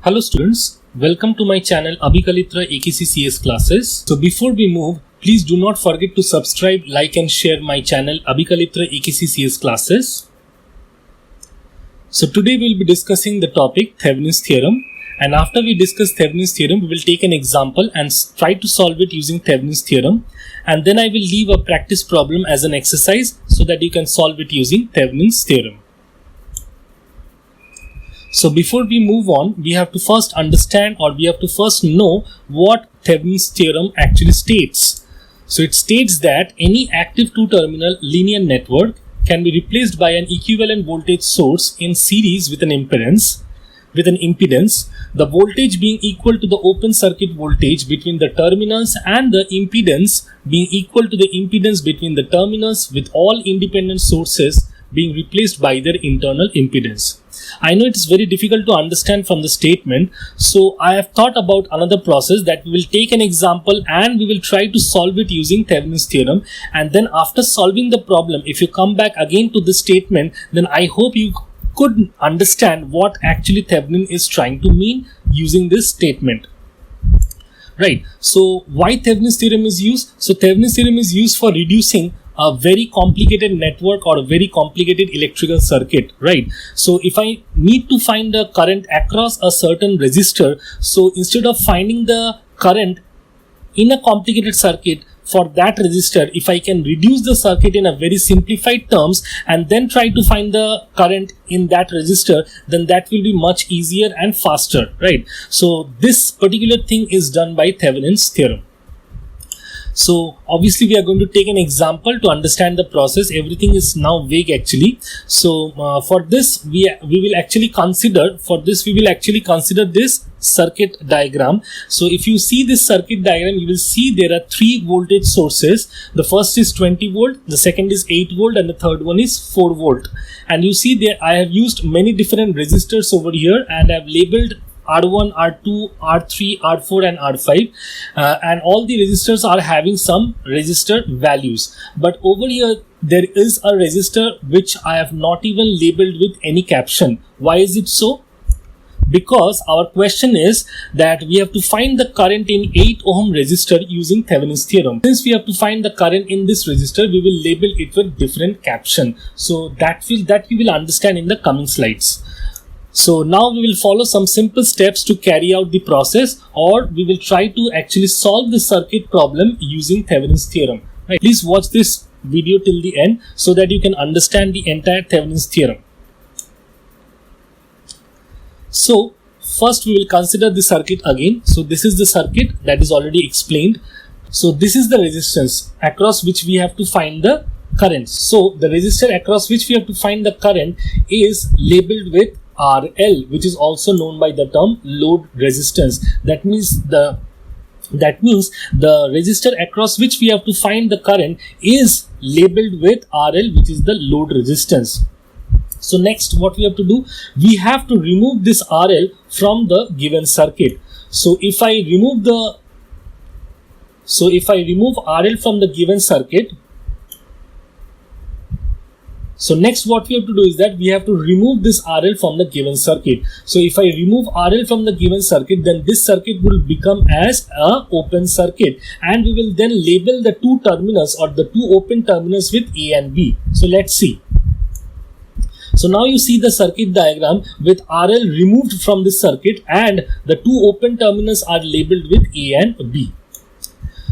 Hello students, welcome to my channel Abhikalitra AKCCS classes. So before we move, please do not forget to subscribe, like and share my channel Abhikalitra AKCCS classes. So today we will be discussing the topic Thevenin's theorem, and after we discuss Thevenin's theorem, we will take an example and try to solve it using Thevenin's theorem, and then I will leave a practice problem as an exercise so that you can solve it using Thevenin's theorem. So before we move on, we have to first understand, or we have to first know what Thevenin's theorem actually states. So it states that any active two-terminal linear network can be replaced by an equivalent voltage source in series with an impedance, the voltage being equal to the open circuit voltage between the terminals and the impedance being equal to the impedance between the terminals, with all independent sources being replaced by their internal impedance. I know it is very difficult to understand from the statement, so I have thought about another process that we will take an example and we will try to solve it using Thevenin's theorem, and then after solving the problem, if you come back again to the statement, then I hope you could understand what actually Thevenin is trying to mean using this statement. Right, so why Thevenin's theorem is used? So Thevenin's theorem is used for reducing a very complicated network or a very complicated electrical circuit, right? So if I need to find the current across a certain resistor, so instead of finding the current in a complicated circuit for that resistor, if I can reduce the circuit in a very simplified terms and then try to find the current in that resistor, then that will be much easier and faster, right? So this particular thing is done by Thevenin's theorem. So obviously we are going to take an example to understand the process. Everything is now vague actually. So for this we will actually consider this circuit diagram. So if you see this circuit diagram, you will see there are three voltage sources. The first is 20 volt, the second is 8 volt, and the third one is 4 volt. And you see there I have used many different resistors over here, and I have labeled R1, R2, R3, R4 and R5, and all the resistors are having some resistor values. But over here there is a resistor which I have not even labeled with any caption. Why is it so? Because our question is that we have to find the current in 8 ohm resistor using Thevenin's theorem. Since we have to find the current in this resistor, we will label it with different caption. So that we will understand in the coming slides. So now we will follow some simple steps to carry out the process, or we will try to actually solve the circuit problem using Thevenin's theorem. Right. Please watch this video till the end so that you can understand the entire Thevenin's theorem. So first we will consider the circuit again. So this is the circuit that is already explained. So this is the resistance across which we have to find the current. So the resistor across which we have to find the current is labeled with RL, which is also known by the term load resistance. That means the resistor across which we have to find the current is labeled with RL, which is the load resistance. So next what we have to do, we have to remove this RL from the given circuit. So if I remove RL from the given circuit, so next what we have to do is that we have to remove this RL from the given circuit. So if I remove RL from the given circuit, then this circuit will become as a open circuit, and we will then label the two terminals or the two open terminals with A and B. So let's see. So now you see the circuit diagram with RL removed from this circuit, and the two open terminals are labeled with A and B.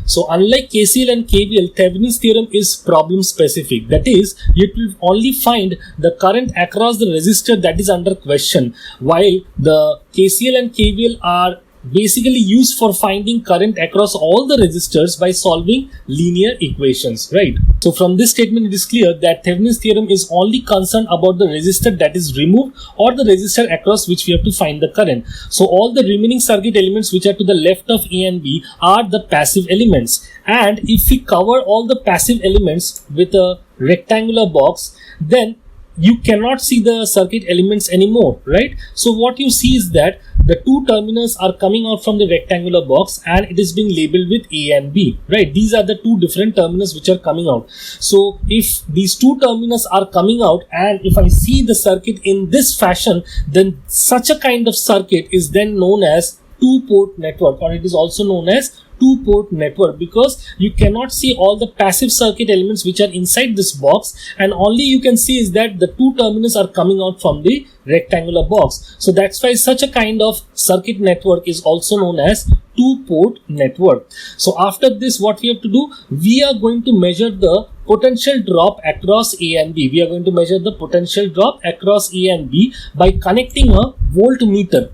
So unlike KCL and KVL, Thevenin's theorem is problem specific. That is, it will only find the current across the resistor that is under question, while the KCL and KVL are basically used for finding current across all the resistors by solving linear equations, right? So from this statement it is clear that Thevenin's theorem is only concerned about the resistor that is removed or the resistor across which we have to find the current. So all the remaining circuit elements which are to the left of A and B are the passive elements, and if we cover all the passive elements with a rectangular box, then you cannot see the circuit elements anymore, right? So what you see is that the two terminals are coming out from the rectangular box and it is being labeled with A and B, right? These are the two different terminals which are coming out. So if these two terminals are coming out and if I see the circuit in this fashion, then such a kind of circuit is then known as two-port network, or it is also known as two-port network, because you cannot see all the passive circuit elements which are inside this box, and only you can see is that the two terminals are coming out from the rectangular box. So that's why such a kind of circuit network is also known as two-port network. So after this, what we have to do, we are going to measure the potential drop across A and B. We are going to measure the potential drop across A and B by connecting a voltmeter.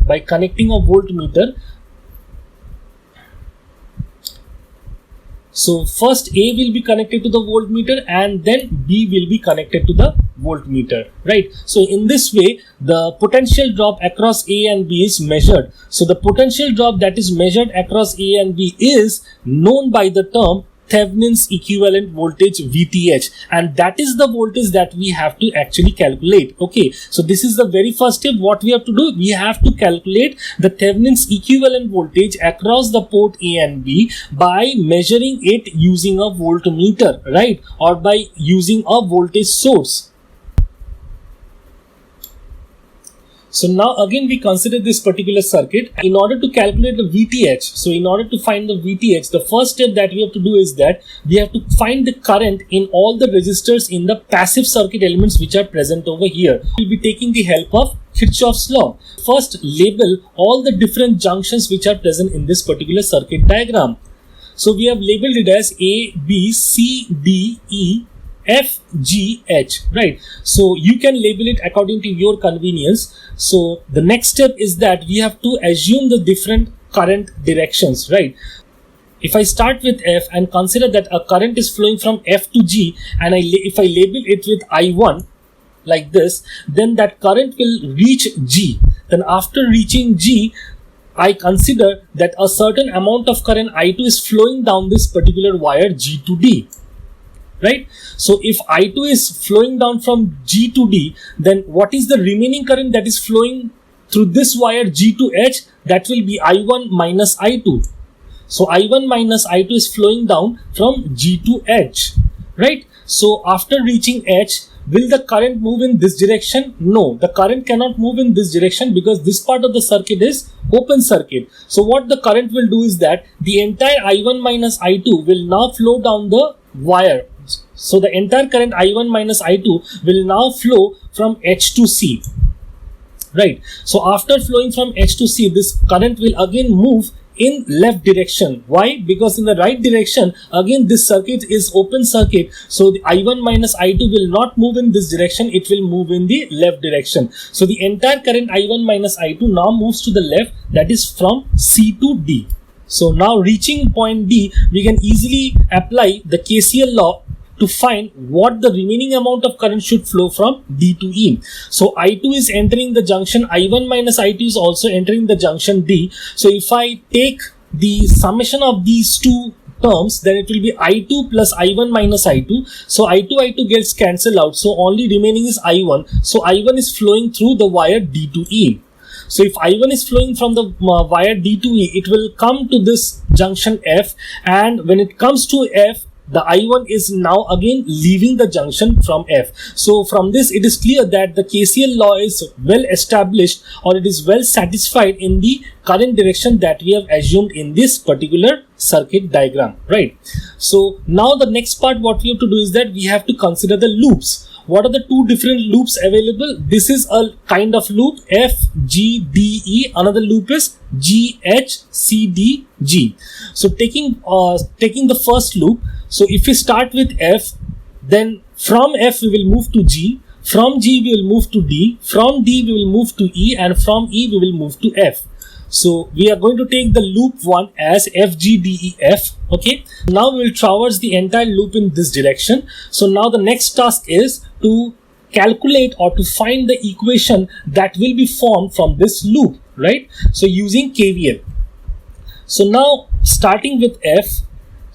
So first A will be connected to the voltmeter and then B will be connected to the voltmeter, right? So in this way, the potential drop across A and B is measured. So the potential drop that is measured across A and B is known by the term Thevenin's equivalent voltage VTH, and that is the voltage that we have to actually calculate. Okay, so this is the very first step. What we have to do, we have to calculate the Thevenin's equivalent voltage across the port A and B by measuring it using a voltmeter, right, or by using a voltage source. So now again we consider this particular circuit. In order to calculate the VTH, so in order to find the VTH, the first step that we have to do is that we have to find the current in all the resistors in the passive circuit elements which are present over here. We'll be taking the help of Kirchhoff's law. First, label all the different junctions which are present in this particular circuit diagram. So we have labeled it as A, B, C, D, E, F, G, H, right? So you can label it according to your convenience. So the next step is that we have to assume the different current directions, right? If I start with F and consider that a current is flowing from F to G, and if I label it with I1 like this, then that current will reach G. Then after reaching G, I consider that a certain amount of current I2 is flowing down this particular wire G to D. Right? So if I2 is flowing down from G to D, then what is the remaining current that is flowing through this wire G to H? That will be I1 minus I2. So I1 minus I2 is flowing down from G to H, right? So after reaching H, will the current move in this direction? No, the current cannot move in this direction because this part of the circuit is open circuit. So what the current will do is that the entire I1 minus I2 will now flow down the wire. So the entire current I1 minus I2 will now flow from H to C, right? So after flowing from H to C, this current will again move in left direction. Why? Because in the right direction, again this circuit is open circuit, so the I1 minus I2 will not move in this direction, it will move in the left direction. So the entire current I1 minus I2 now moves to the left, that is from C to D. So now reaching point D, we can easily apply the KCL law to find what the remaining amount of current should flow from D to E. So I2 is entering the junction, I1 minus I2 is also entering the junction D. So if I take the summation of these two terms, then it will be I2 plus I1 minus I2. So I2 gets cancelled out, so only remaining is I1. So I1 is flowing through the wire D to E. So if I1 is flowing from the wire D to E, it will come to this junction F, and when it comes to F, the I1 is now again leaving the junction from F. So from this, it is clear that the KCL law is well established, or it is well satisfied in the current direction that we have assumed in this particular circuit diagram, right? So now the next part what we have to do is that we have to consider the loops. What are the two different loops available? This is a kind of loop F, G, D, E. Another loop is G, H, C, D, G. So taking the first loop, so if we start with F, then from F we will move to G, from G we will move to D, from D we will move to E, and from E we will move to F. So we are going to take the loop 1 as F, G, D, E, F. Okay. Now we will traverse the entire loop in this direction. So now the next task is to calculate or to find the equation that will be formed from this loop, right? So using KVL. So now starting with F,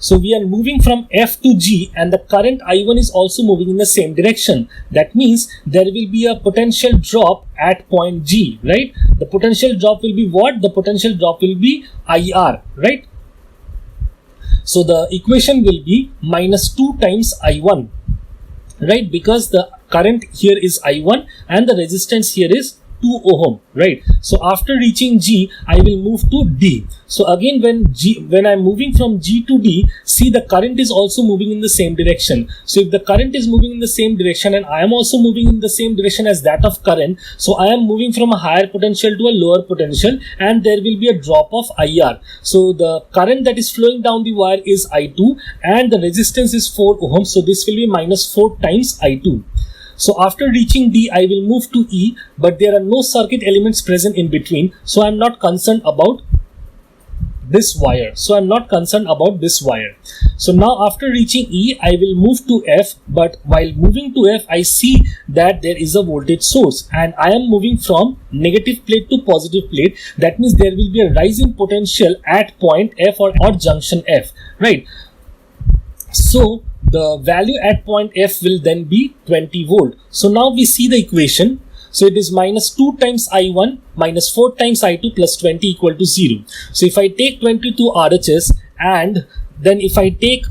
So we are moving from F to G, and the current I1 is also moving in the same direction. That means there will be a potential drop at point G, right? The potential drop will be what? The potential drop will be IR, right? So the equation will be minus 2 times I1, right? Because the current here is I1 and the resistance here is 2 ohm, right? So after reaching G, I will move to D. So again, when I'm moving from G to D, see, the current is also moving in the same direction. So if the current is moving in the same direction and I am also moving in the same direction as that of current, so I am moving from a higher potential to a lower potential, and there will be a drop of IR. So the current that is flowing down the wire is I2 and the resistance is 4 ohm. So this will be minus 4 times I2. So after reaching D, I will move to E, but there are no circuit elements present in between. So I'm not concerned about this wire. So now after reaching E, I will move to F, but while moving to F, I see that there is a voltage source and I am moving from negative plate to positive plate. That means there will be a rise in potential at point F or junction F, right? So the value at point F will then be 20 volt. So now we see the equation. So it is minus 2 times I1 minus 4 times I2 plus 20 equal to 0. So if I take 22 RHS and then if I take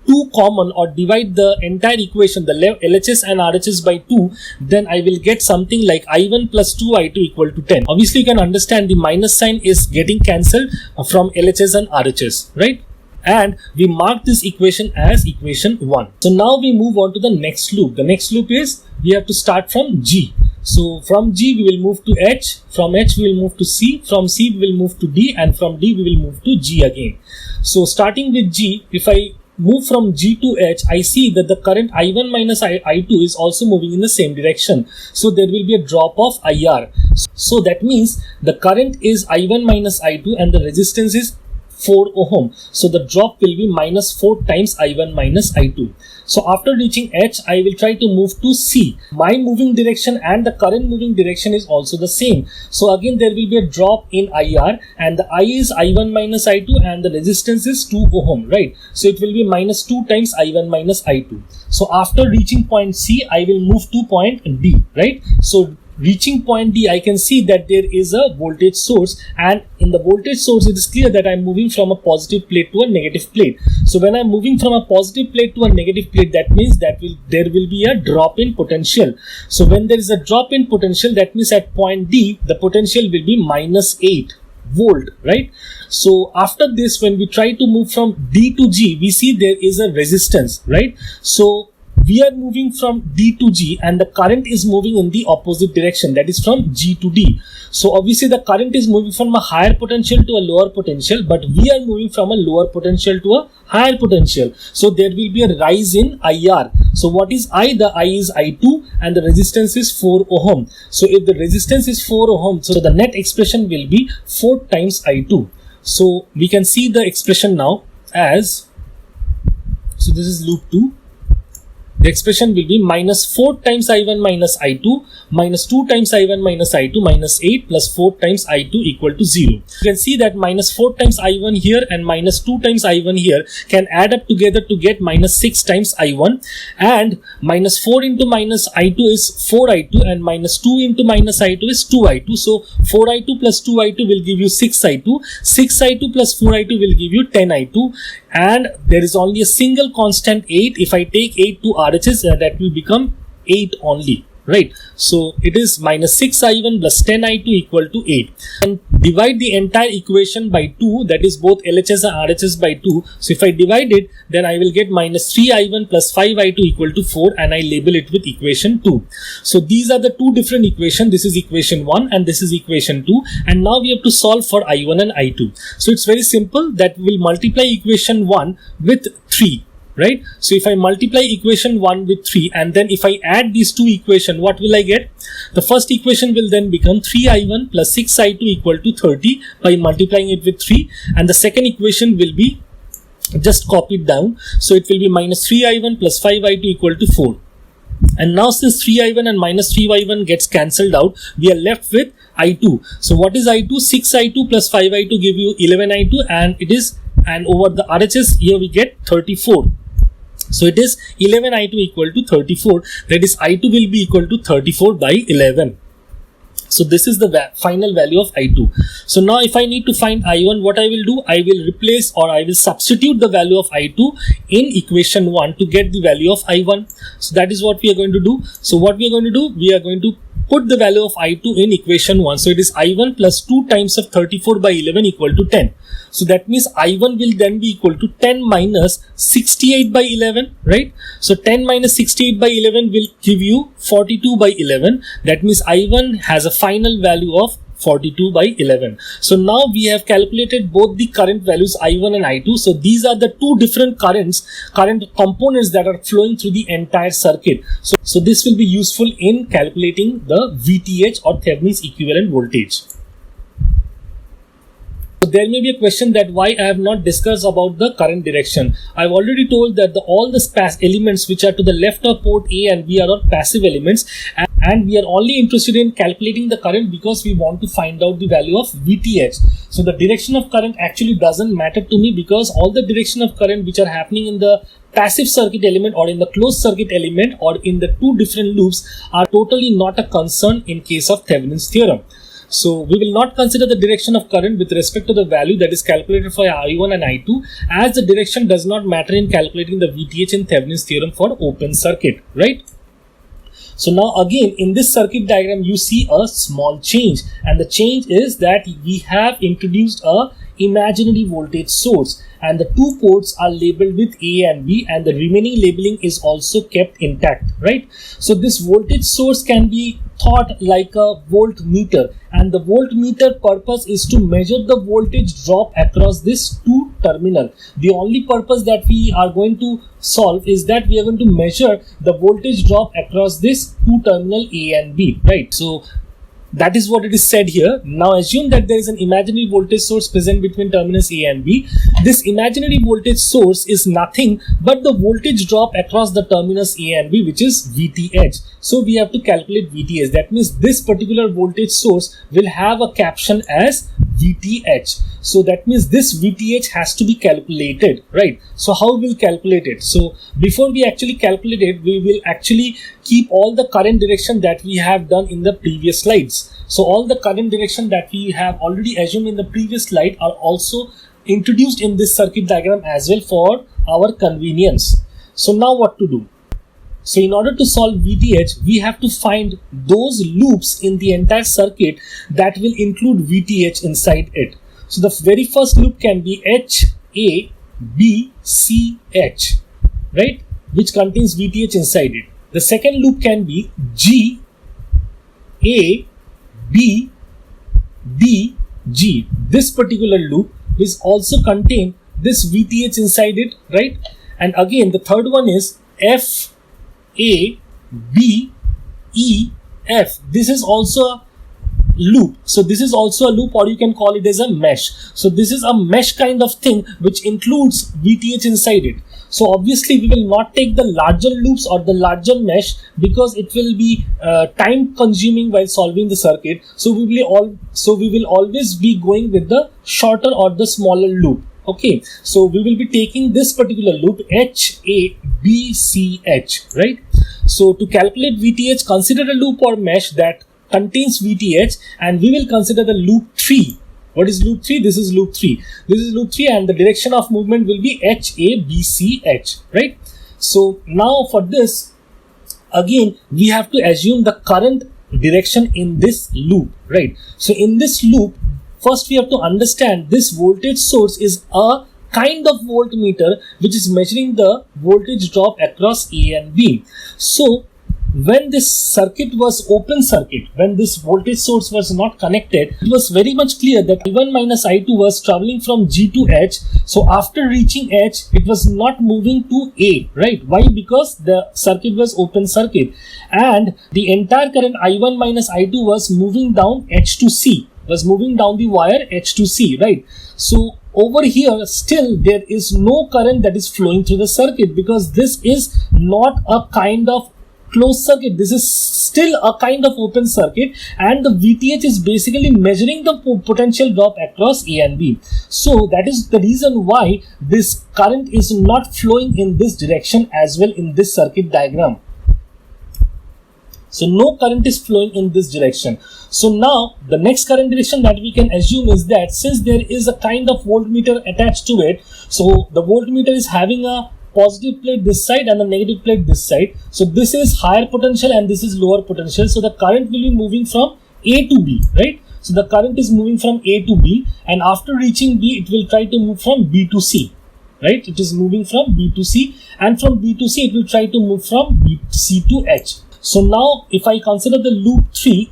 2 common or divide the entire equation, the LHS and RHS by 2, then I will get something like I1 plus 2 I2 equal to 10. Obviously you can understand the minus sign is getting cancelled from LHS and RHS, right? And we mark this equation as equation 1. So now we move on to the next loop. The next loop is we have to start from G. So from G we will move to H, from H we will move to C, from C we will move to D, and from D we will move to G again. So starting with G, if I move from G to H, I see that the current I1 minus I2 is also moving in the same direction. So there will be a drop of IR. So that means the current is I1 minus I2 and the resistance is 4 ohm. So the drop will be minus 4 times I1 minus I2. So after reaching H, I will try to move to C. My moving direction and the current moving direction is also the same. So again there will be a drop in IR, and the I is I1 minus I2 and the resistance is 2 ohm, right? So it will be minus 2 times I1 minus I2. So after reaching point C, I will move to point D, right? So reaching point D, I can see that there is a voltage source, and in the voltage source it is clear that I am moving from a positive plate to a negative plate. So when I am moving from a positive plate to a negative plate, that means that there will be a drop in potential. So when there is a drop in potential, that means at point D the potential will be minus 8 volt, right? So after this, when we try to move from D to G, we see there is a resistance, right? So we are moving from D to G and the current is moving in the opposite direction, that is from G to D. So obviously the current is moving from a higher potential to a lower potential, but we are moving from a lower potential to a higher potential. So there will be a rise in IR. So what is I? The I is I2 and the resistance is 4 ohm. So if the resistance is 4 ohm, so the net expression will be 4 times I2. So we can see the expression now as, so this is loop 2. The expression will be minus 4 times I1 minus I2 minus 2 times I1 minus I2 minus 8 plus 4 times I2 equal to 0. You can see that minus 4 times I1 here and minus 2 times I1 here can add up together to get minus 6 times I1, and minus 4 into minus I2 is 4I2 and minus 2 into minus I2 is 2I2. So 4I2 plus 2I2 will give you 6I2. 6I2 plus 4I2 will give you 10I2. And there is only a single constant 8. If I take 8 to RHS, that will become 8 only, right? So it is minus 6I1 plus 10I2 equal to 8. And divide the entire equation by 2, that is both LHS and RHS by 2. So if I divide it, then I will get minus 3I1 plus 5I2 equal to 4, and I label it with equation 2. So these are the two different equations. This is equation 1 and this is equation 2. And now we have to solve for I1 and I2. So it's very simple, that we will multiply equation 1 with 3. Right? So if I multiply equation 1 with 3 and then if I add these two equations, what will I get? The first equation will then become 3I1 plus 6I2 equal to 30 by multiplying it with 3, and the second equation will be just copied down. So it will be minus 3I1 plus 5I2 equal to 4. And now since 3I1 and minus 3I1 gets cancelled out, we are left with I2. So what is I2? 6I2 plus 5I2 give you 11I2, and it is and over the RHS here we get 34. So it is 11 I2 equal to 34, that is I2 will be equal to 34 by 11. So this is the final value of I2. So now if I need to find I1, what I will do, I will replace or I will substitute the value of I2 in equation 1 to get the value of I1. So that is what we are going to do. So what we are going to do, we are going to put the value of I2 in equation 1. So it is I1 plus 2 times of 34 by 11 equal to 10. So that means I1 will then be equal to 10 minus 68 by 11, right? So 10 minus 68 by 11 will give you 42 by 11. That means I1 has a final value of 42 by 11. So now we have calculated both the current values I1 and I2. So these are the two different current components that are flowing through the entire circuit. So this will be useful in calculating the VTH or Thevenin's equivalent voltage. So there may be a question that why I have not discussed about the current direction. I've already told that all the elements which are to the left of port A and B are all passive elements, and we are only interested in calculating the current because we want to find out the value of VTH. So the direction of current actually doesn't matter to me, because all the direction of current which are happening in the passive circuit element or in the closed circuit element or in the two different loops are totally not a concern in case of Thevenin's theorem. So we will not consider the direction of current with respect to the value that is calculated for I1 and I2, as the direction does not matter in calculating the VTH in Thevenin's theorem for open circuit, right? So now again in this circuit diagram you see a small change, and the change is that we have introduced a imaginary voltage source, and the two ports are labeled with A and B, and the remaining labeling is also kept intact, right? So this voltage source can be thought like a voltmeter, and the voltmeter purpose is to measure the voltage drop across this two terminal. The only purpose that we are going to solve is that we are going to measure the voltage drop across this two terminal A and B, right? So that is what it is said here. Now assume that there is an imaginary voltage source present between terminals A and B. This imaginary voltage source is nothing but the voltage drop across the terminals A and B, which is VTH. So we have to calculate VTH. That means this particular voltage source will have a caption as VTH. So that means this VTH has to be calculated, right? So how we'll calculate it? So before we actually calculate it, we will actually keep all the current direction that we have done in the previous slides. So all the current direction that we have already assumed in the previous slide are also introduced in this circuit diagram as well for our convenience. So now what to do? So in order to solve VTH, we have to find those loops in the entire circuit that will include VTH inside it. So the very first loop can be H, A, B, C, H, right? Which contains VTH inside it. The second loop can be G, A, B, D, G. This particular loop will also contain this VTH inside it, right? And again, the third one is F, A, B, E, F. This is also a loop. So this is also a loop, or you can call it as a mesh. So this is a mesh kind of thing which includes VTH inside it. So obviously we will not take the larger loops or the larger mesh because it will be time consuming while solving the circuit. So we will always be going with the shorter or the smaller loop. Okay, so we will be taking this particular loop H, A, B, C, H, right? So to calculate VTH, consider a loop or mesh that contains VTH, and we will consider the loop 3. What is loop 3? This is loop 3. This is loop 3, and the direction of movement will be H, A, B, C, H, right? So now for this, again, we have to assume the current direction in this loop, right? So in this loop, first we have to understand this voltage source is a kind of voltmeter which is measuring the voltage drop across A and B. So when this circuit was open circuit, when this voltage source was not connected, it was very much clear that I1 minus I2 was traveling from G to H. So after reaching H, it was not moving to A, right? Why? Because the circuit was open circuit, and the entire current I1 minus I2 was moving down H to C, was moving down the wire H to C, right? So over here still there is no current that is flowing through the circuit, because this is not a kind of closed circuit. This is still a kind of open circuit, and the VTH is basically measuring the potential drop across A and B. So that is the reason why this current is not flowing in this direction as well in this circuit diagram. So no current is flowing in this direction. So now the next current direction that we can assume is that since there is a kind of voltmeter attached to it, so the voltmeter is having a positive plate this side and a negative plate this side. So this is higher potential and this is lower potential. So the current will be moving from A to B, right? So the current is moving from A to B, and after reaching B, it will try to move from B to C, right? It is moving from B to C, and from B to C, it will try to move from C to H. So now if I consider the loop 3,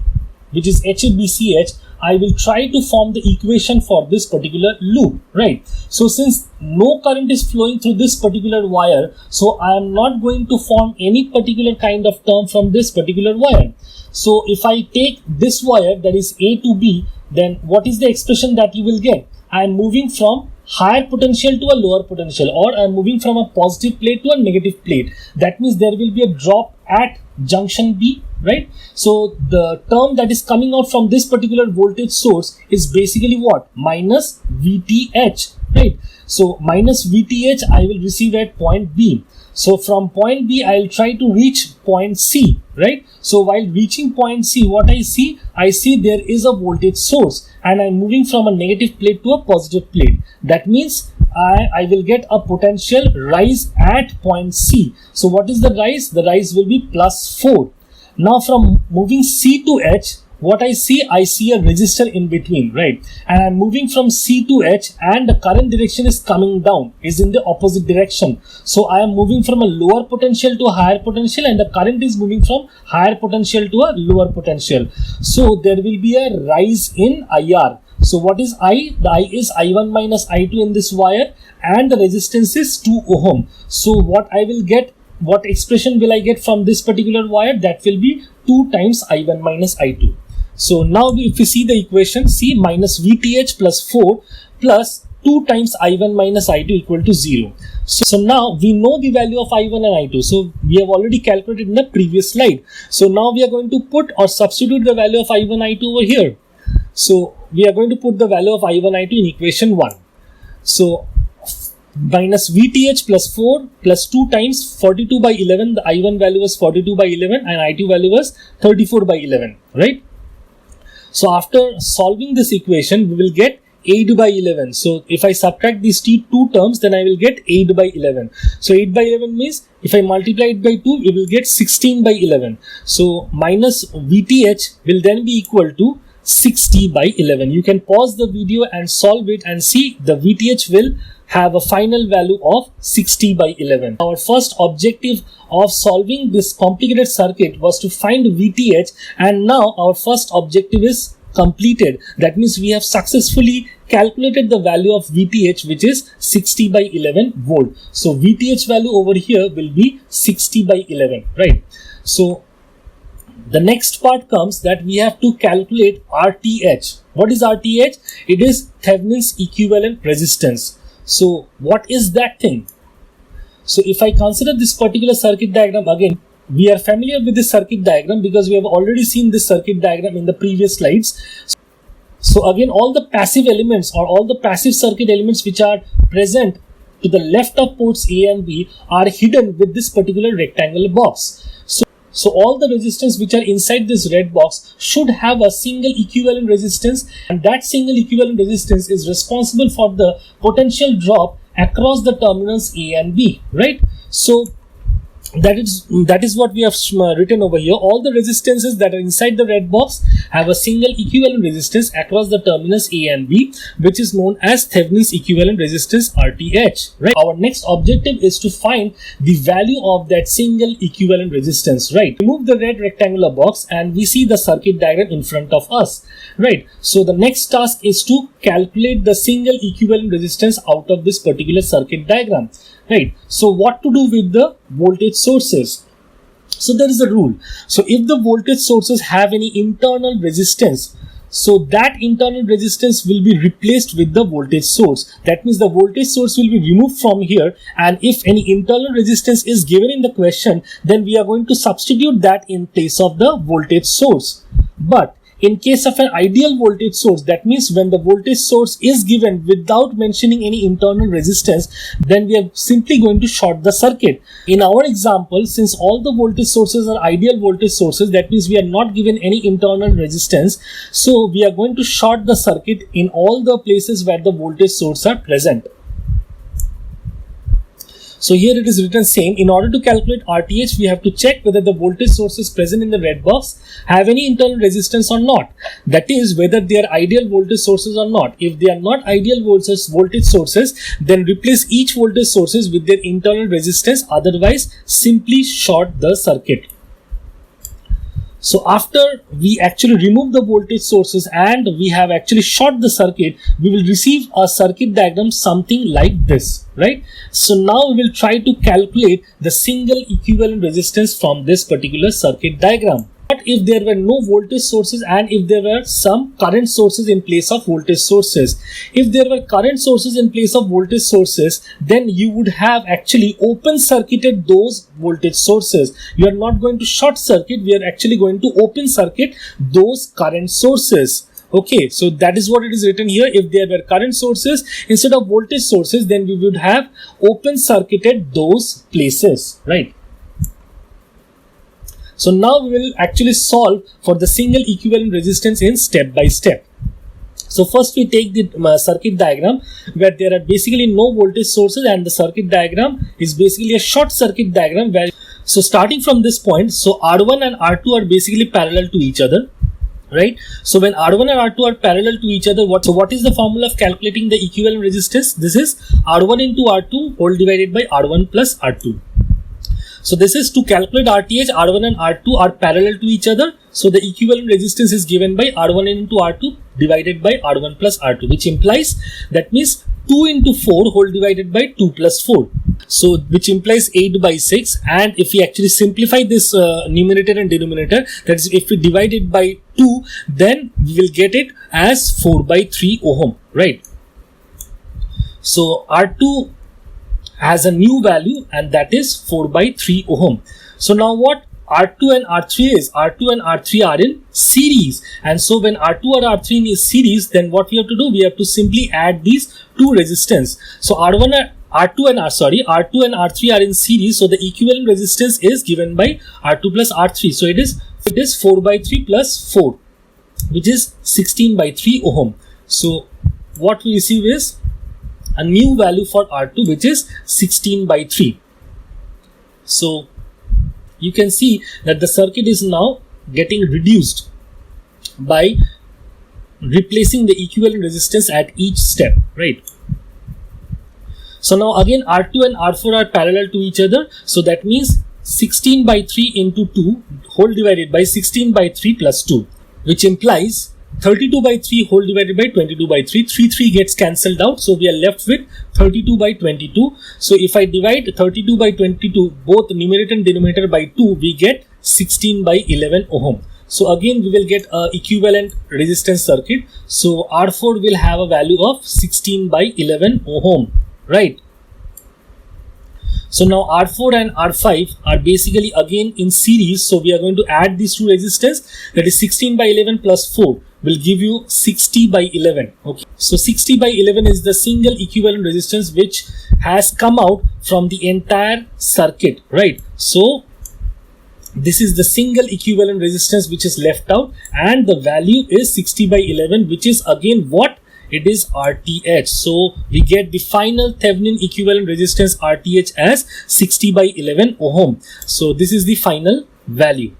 which is HABCH, I will try to form the equation for this particular loop, right? So since no current is flowing through this particular wire, so I am not going to form any particular kind of term from this particular wire. So if I take this wire, that is A to B, then what is the expression that you will get? I am moving from higher potential to a lower potential, or I am moving from a positive plate to a negative plate. That means there will be a drop at junction B, right? So the term that is coming out from this particular voltage source is basically what? Minus VTH, right? So minus VTH I will receive at point B. So from point B, I will try to reach point C, right? So while reaching point C, what I see there is a voltage source, and I'm moving from a negative plate to a positive plate. That means I will get a potential rise at point C. So what is the rise? The rise will be plus 4. Now from moving C to H, what I see a resistor in between, right? And I'm moving from C to H, and the current direction is coming down, is in the opposite direction. So I am moving from a lower potential to a higher potential, and the current is moving from higher potential to a lower potential. So there will be a rise in IR. So what is I? The I is I1 minus I2 in this wire, and the resistance is 2 ohm. So what I will get, what expression will I get from this particular wire? That will be 2 times I1 minus I2. So now if you see the equation, C minus VTH plus 4 plus 2 times I1 minus I2 equal to 0. So now we know the value of I1 and I2. So we have already calculated in the previous slide. So now we are going to put or substitute the value of I1, I2 over here. So we are going to put the value of I1, I2 in equation 1. So minus VTH plus 4 plus 2 times 42 by 11. The I1 value was 42 by 11 and I2 value was 34 by 11, right? So after solving this equation, we will get 8 by 11. So if I subtract these two terms, then I will get 8 by 11. So 8 by 11 means if I multiply it by 2, we will get 16 by 11. So minus VTH will then be equal to 60 by 11. You can pause the video and solve it and see the VTH will have a final value of 60 by 11. Our first objective of solving this complicated circuit was to find VTH, and now our first objective is completed. That means we have successfully calculated the value of VTH, which is 60 by 11 volt. So VTH value over here will be 60 by 11, right? So the next part comes that we have to calculate RTH. What is RTH? It is Thevenin's equivalent resistance. So what is that thing? So if I consider this particular circuit diagram again, we are familiar with this circuit diagram because we have already seen this circuit diagram in the previous slides. So again, all the passive elements or all the passive circuit elements which are present to the left of ports A and B are hidden with this particular rectangular box. So all the resistance which are inside this red box should have a single equivalent resistance, and that single equivalent resistance is responsible for the potential drop across the terminals A and B, right? So that is what we have written over here. All the resistances that are inside the red box have a single equivalent resistance across the terminals A and B, which is known as Thevenin's equivalent resistance, RTH, right? Our next objective is to find the value of that single equivalent resistance, right? Remove the red rectangular box and we see the circuit diagram in front of us, right? So the next task is to calculate the single equivalent resistance out of this particular circuit diagram, right? So what to do with the voltage sources? So there is a rule. So if the voltage sources have any internal resistance, So that internal resistance will be replaced with the voltage source. That means the voltage source will be removed from here, and if any internal resistance is given in the question, then we are going to substitute that in place of the voltage source. But in case of an ideal voltage source, that means when the voltage source is given without mentioning any internal resistance, then we are simply going to short the circuit. In our example, since all the voltage sources are ideal voltage sources, that means we are not given any internal resistance, so we are going to short the circuit in all the places where the voltage source are present. So here it is written same. In order to calculate RTH, we have to check whether the voltage sources present in the red box have any internal resistance or not. That is, whether they are ideal voltage sources or not. If they are not ideal voltage sources, then replace each voltage sources with their internal resistance. Otherwise, simply short the circuit. So after we actually remove the voltage sources and we have actually short the circuit, we will receive a circuit diagram something like this, right? So now we will try to calculate the single equivalent resistance from this particular circuit diagram. But if there were no voltage sources and if there were some current sources in place of voltage sources, if there were current sources in place of voltage sources, then you would have actually open circuited those voltage sources. You are not going to short circuit, we are actually going to open circuit those current sources. Okay, so that is what it is written here. If there were current sources instead of voltage sources, then we would have open circuited those places, right? So now we will actually solve for the single equivalent resistance in step by step. So first we take the circuit diagram where there are basically no voltage sources, and the circuit diagram is basically a short circuit diagram where, so starting from this point, so R1 and R2 are basically parallel to each other, right? So when R1 and R2 are parallel to each other, what is the formula of calculating the equivalent resistance? This is R1 into R2 whole divided by R1 plus R2. So this is to calculate RTH, R1 and R2 are parallel to each other. So the equivalent resistance is given by R1 into R2 divided by R1 plus R2, which implies, that means 2 into 4 whole divided by 2 plus 4. So which implies 8 by 6. And if we actually simplify this numerator and denominator, that is, if we divide it by 2, then we will get it as 4 by 3 ohm, right? So R2 has a new value, and that is 4 by 3 ohm. So now what R2 and R3 is, R2 and R3 are in series, and so when R2 or R3 is series, then what we have to do, we have to simply add these two resistance. So R2 and R3 are in series, so the equivalent resistance is given by R2 plus R3. So it is 4 by 3 plus 4, which is 16 by 3 ohm. So what we receive is a new value for R2, which is 16 by 3. So you can see that the circuit is now getting reduced by replacing the equivalent resistance at each step, right? So now again R2 and R4 are parallel to each other. So that means 16 by 3 into 2 whole divided by 16 by 3 plus 2, which implies 32 by 3 whole divided by 22 by 3. 3 gets cancelled out, so we are left with 32 by 22. So if I divide 32 by 22, both numerator and denominator, by 2, we get 16 by 11 ohm. So again we will get a equivalent resistance circuit. So R4 will have a value of 16 by 11 ohm, right? So now R4 and R5 are basically again in series, so we are going to add these two resistance, that is 16 by 11 plus 4 will give you 60 by 11. Okay, so 60 by 11 is the single equivalent resistance which has come out from the entire circuit, right? So this is the single equivalent resistance which is left out, and the value is 60 by 11, which is again what? It is RTH. So we get the final Thevenin equivalent resistance RTH as 60 by 11 ohm. So this is the final value.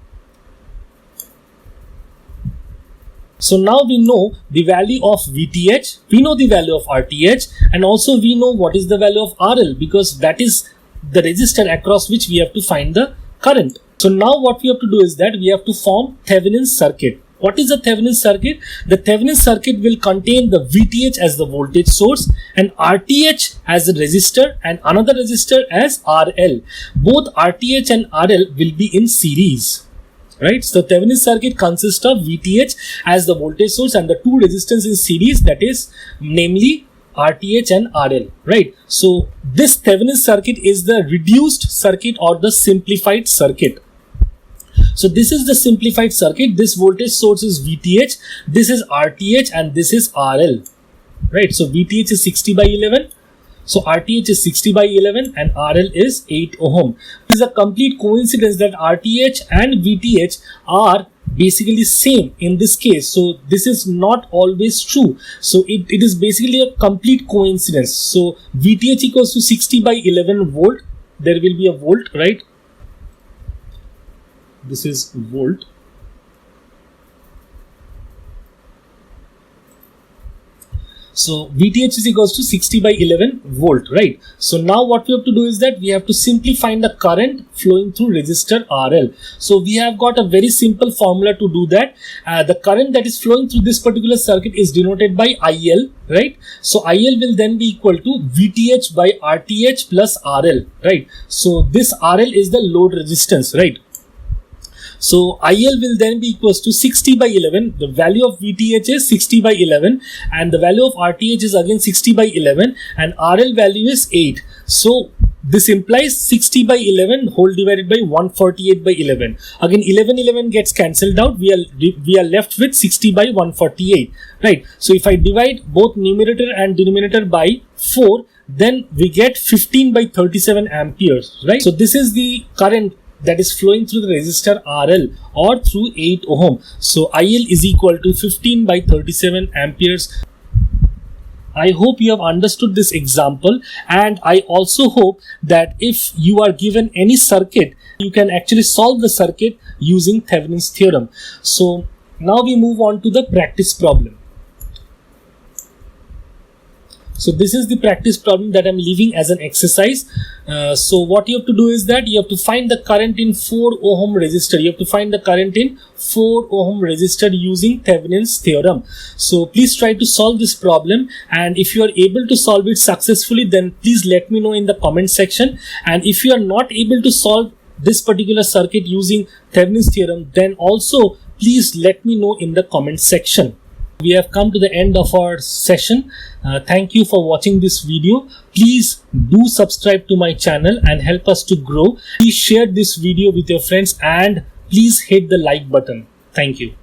So now we know the value of VTH, we know the value of RTH, and also we know what is the value of RL, because that is the resistor across which we have to find the current. So now what we have to do is that we have to form Thevenin circuit. What is the Thevenin circuit? The Thevenin circuit will contain the VTH as the voltage source and RTH as a resistor and another resistor as RL. Both RTH and RL will be in series. right? So Thevenin circuit consists of VTh as the voltage source and the two resistors in series, that is namely RTh and RL, right? So this Thevenin circuit is the reduced circuit or the simplified circuit. So this is the simplified circuit. This voltage source is VTh, this is RTh, and this is RL, right? So VTh is 60 by 11. So RTh is 60 by 11 and RL is 8 ohm. It is a complete coincidence that RTh and VTh are basically same in this case. So this is not always true. So it is basically a complete coincidence. So VTh equals to 60 by 11 volt. There will be a volt, right? This is volt. So VTh is equals to 60 by 11 volt, right? So now what we have to do is that we have to simply find the current flowing through resistor RL. So we have got a very simple formula to do that. The current that is flowing through this particular circuit is denoted by IL, right? So IL will then be equal to VTh by RTh plus RL, right? So this RL is the load resistance, right? So IL will then be equals to 60 by 11. The value of VTh is 60 by 11 and the value of RTh is again 60 by 11 and RL value is 8. So this implies 60 by 11 whole divided by 148 by 11. Again 11 gets cancelled out. We are left with 60 by 148, right? So if I divide both numerator and denominator by 4, then we get 15 by 37 amperes, right? So this is the current that is flowing through the resistor RL or through 8 ohm. So IL is equal to 15 by 37 amperes. I hope you have understood this example, and I also hope that if you are given any circuit, you can actually solve the circuit using Thevenin's theorem. So now we move on to the practice problem. So this is the practice problem that I'm leaving as an exercise. So what you have to do is that you have to find the current in 4 ohm resistor. You have to find the current in 4 ohm resistor using Thevenin's theorem. So please try to solve this problem, and if you are able to solve it successfully, then please let me know in the comment section. And if you are not able to solve this particular circuit using Thevenin's theorem, then also please let me know in the comment section. We have come to the end of our session. Thank you for watching this video. Please do subscribe to my channel and help us to grow. Please share this video with your friends and please hit the like button. Thank you.